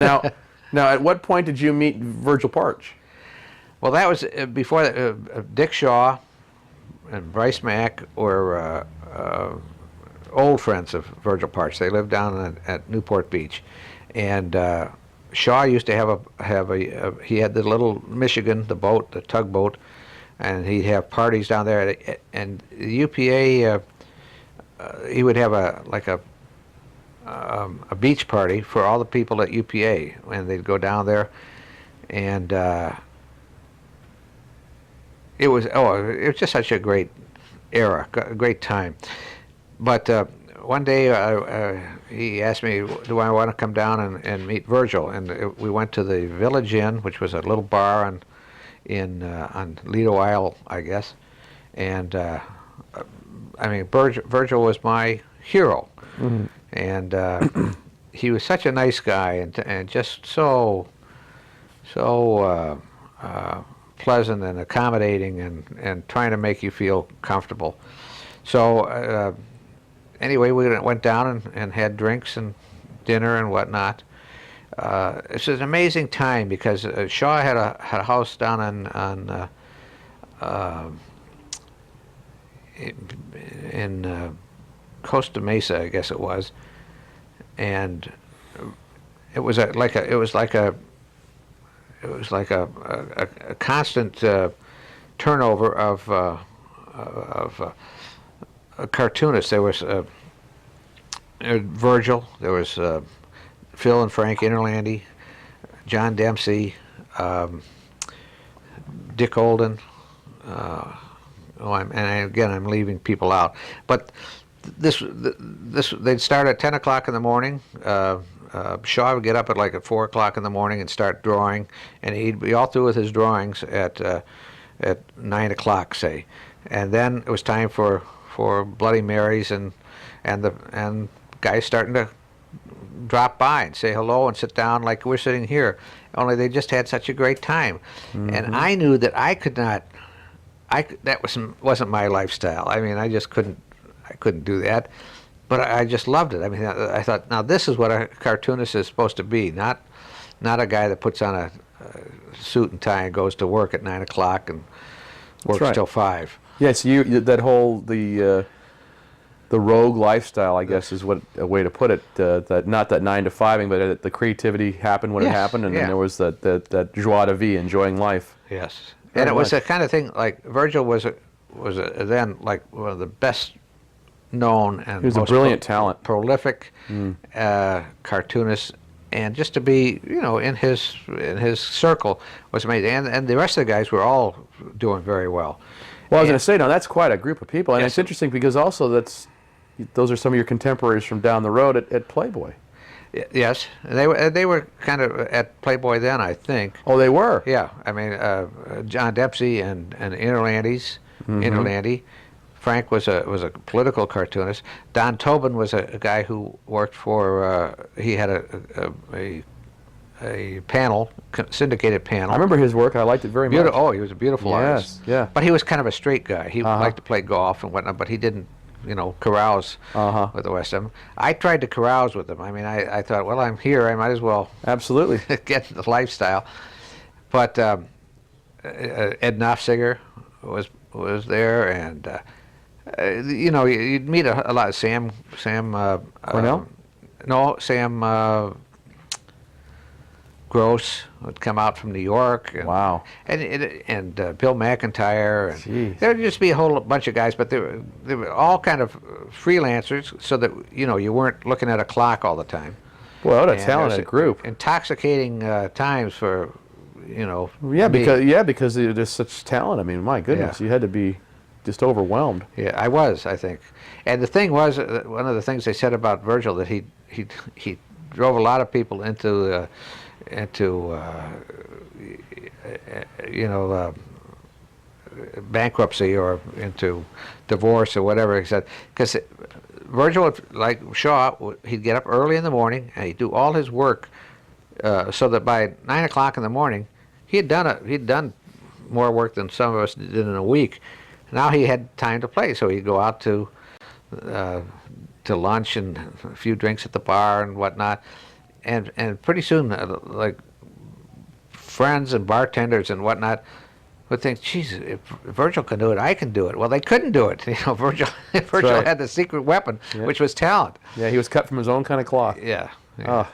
Now, at what point did you meet Virgil Partch? Well, that was before Dick Shaw and Bryce Mack were old friends of Virgil Partch. They lived down at Newport Beach, and Shaw used to have he had the little Michigan, the boat, the tugboat, and he'd have parties down there. And the UPA, he would have a beach party for all the people at UPA, and they'd go down there, and it was just such a great era, a great time. But one day he asked me, do I want to come down and meet Virgil? And we went to the Village Inn, which was a little bar on Lido Isle, I guess. And I mean, Virgil was my hero. Mm-hmm. And he was such a nice guy and just so pleasant and accommodating and trying to make you feel comfortable. So anyway, we went down and had drinks and dinner and whatnot. It's an amazing time because Shaw had a house down in Costa Mesa, I guess it was, and it was like a constant turnover of cartoonists. There was Virgil, there was Phil and Frank Interlandi, John Dempsey, Dick Olden. I'm leaving people out, but this they'd start at 10 o'clock in the morning. Shaw would get up at 4 o'clock in the morning and start drawing, and he'd be all through with his drawings at 9 o'clock, say, and then it was time for Bloody Marys and guys starting to drop by and say hello and sit down like we're sitting here. Only they just had such a great time, and I knew that I could not. That wasn't my lifestyle. I mean, I just couldn't do that. But I just loved it. I mean, I thought, now this is what a cartoonist is supposed to be, not a guy that puts on a suit and tie and goes to work at 9 o'clock and works till 5. Yes, that whole the rogue lifestyle, I guess, is what a way to put it. That not that 9 to 5ing, but the creativity happened when it happened, and then there was that joie de vivre, enjoying life. Yes, and it was the kind of thing like Virgil was then like one of the best known and he was a brilliant talent, prolific cartoonist, and just to be in his circle was amazing. And the rest of the guys were all doing very well. Well, I was going to say, now that's quite a group of people, and it's interesting because also those are some of your contemporaries from down the road at Playboy. Yes, they were kind of at Playboy then, I think. Oh, they were. Yeah, I mean John Dempsey and Interlandi. Frank was a political cartoonist. Don Tobin was a guy who worked for. He had a panel, syndicated panel. I remember his work. I liked it very much. Oh, he was a beautiful artist. Yeah. But he was kind of a straight guy. He liked to play golf and whatnot, but he didn't, carouse with the rest of them. I tried to carouse with them. I mean, I thought, well, I'm here. I might as well absolutely get the lifestyle. But Ed Knopfsiger was there, and you'd meet a lot of Sam Cornell? No, Sam Gross would come out from New York. And, wow. And Bill McIntyre. And there would just be a whole bunch of guys, but they were all kind of freelancers, so that you weren't looking at a clock all the time. Well, what a talented group. Intoxicating times for because there's such talent. I mean, my goodness, you had to be just overwhelmed. Yeah, I was, I think. And the thing was, one of the things they said about Virgil, that he drove a lot of people into bankruptcy or into divorce or whatever. He said, because Virgil, like Shaw, he'd get up early in the morning and he'd do all his work, so that by 9 o'clock in the morning, he'd done more work than some of us did in a week. Now he had time to play, so he'd go out to lunch and a few drinks at the bar and whatnot. and pretty soon, like friends and bartenders and whatnot would think, "Geez, if Virgil can do it, I can do it." Well, they couldn't do it. Virgil right. had the secret weapon, Yeah. which was talent. Yeah, he was cut from his own kind of cloth. Yeah. Oh.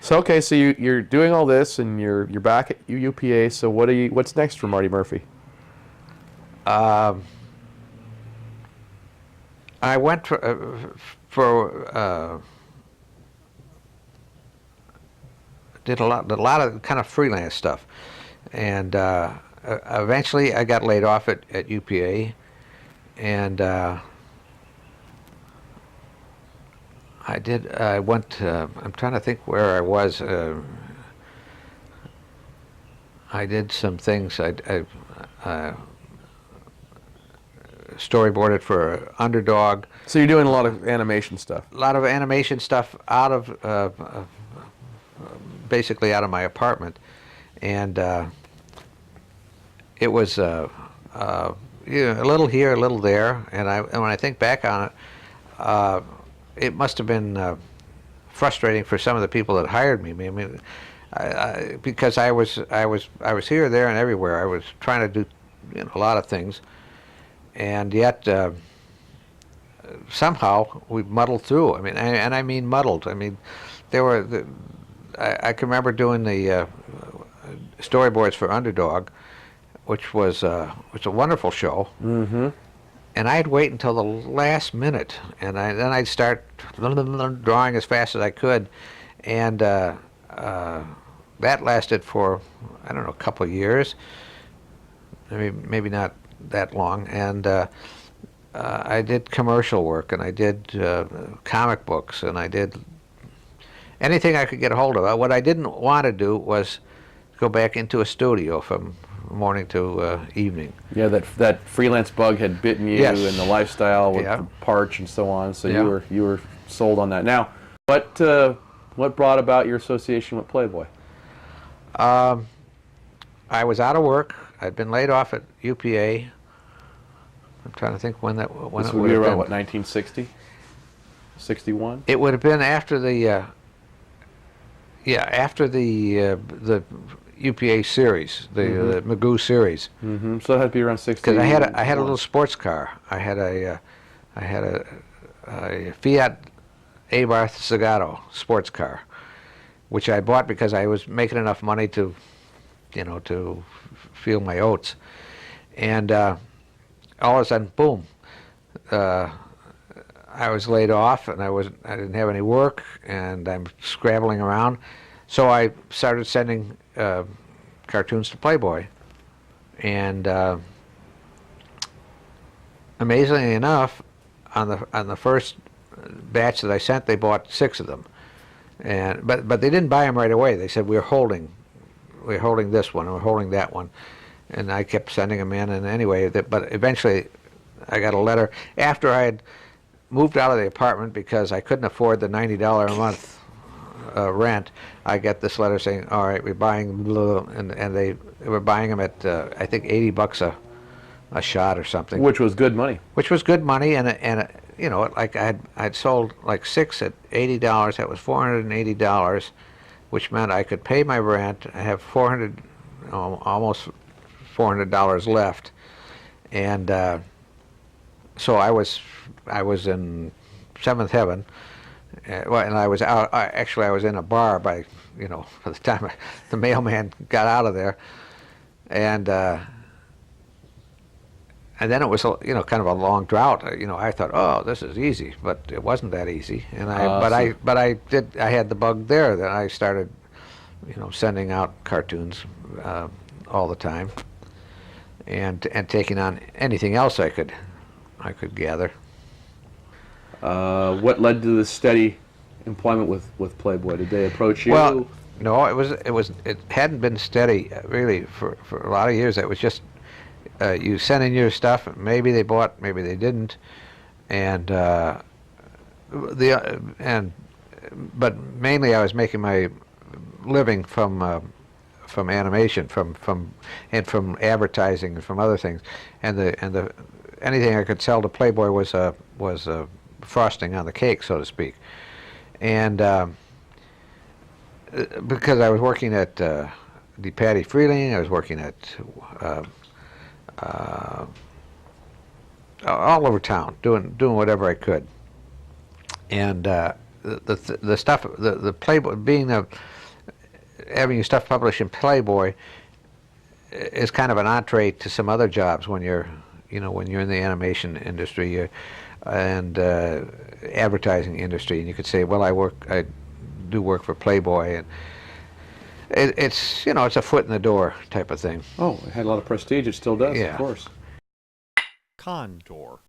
So okay, so you're doing all this, and you're back at UPA. So what's next for Marty Murphy? I went for did a lot of kind of freelance stuff, and eventually I got laid off at UPA, and I went. I'm trying to think where I was. I did some things. I storyboarded for Underdog. So you're doing a lot of animation stuff. A lot of animation stuff out of basically out of my apartment, and it was a little here, a little there, and when I think back on it, it must have been frustrating for some of the people that hired me. I mean, because I was here, there, and everywhere. I was trying to do a lot of things, and yet somehow we muddled through. I mean, and I mean muddled. I mean, there were. I can remember doing the storyboards for Underdog, which was a wonderful show. Mm-hmm. And I'd wait until the last minute, and then I'd start drawing as fast as I could, and that lasted for, I don't know, a couple of years, maybe not that long. And I did commercial work, and I did comic books, and I did anything I could get a hold of. What I didn't want to do was go back into a studio from morning to evening. Yeah, that freelance bug had bitten you, Yes. and the lifestyle with Yeah. the Parch and so on. So Yeah. you were sold on that. Now, what brought about your association with Playboy? I was out of work. I'd been laid off at UPA. I'm trying to think when This it would would be have around been. what, 1960, 61? It would have been after the the UPA series, the Magoo series. Mm-hmm. So that had to be around 60. Because I had a little sports car. I had a Fiat Abarth Zagato sports car, which I bought because I was making enough money to feel my oats. And all of a sudden, boom, I was laid off, and I didn't have any work, and I'm scrabbling around. So I started sending cartoons to Playboy, and amazingly enough, on the first batch that I sent, they bought 6 of them, but they didn't buy them right away. They said, we're holding this one, and we're holding that one, and I kept sending them in. And anyway, but eventually, I got a letter after I had moved out of the apartment because I couldn't afford the $90 a month rent. I got this letter saying, "All right, we're buying," and they were buying them at I think $80 a shot or something, Which was good money. which was good money. And like I'd sold like 6 at $80. That was $480, which meant I could pay my rent. I have almost $400 left, and so I was in seventh heaven. Well, and I was out. Actually, I was in a bar by by the time the mailman got out of there, and then it was kind of a long drought. I thought, oh, this is easy, but it wasn't that easy. And I had the bug there. Then I started sending out cartoons all the time, and taking on anything else I could gather. What led to the steady employment with Playboy? Did they approach you? Well, no, it hadn't been steady really for a lot of years. It was just you sent in your stuff. Maybe they bought, maybe they didn't, but mainly I was making my living from animation, from advertising, and from other things, and the anything I could sell to Playboy was frosting on the cake, so to speak. And because I was working at the Patty Freeling, I was working at all over town, doing whatever I could, and the stuff, the Playboy, having your stuff published in Playboy is kind of an entree to some other jobs when you're in the animation industry and advertising industry, and you could say, well, I do work for Playboy, and it's it's a foot in the door type of thing. Oh, it had a lot of prestige. It still does, Yeah. of course. Condor.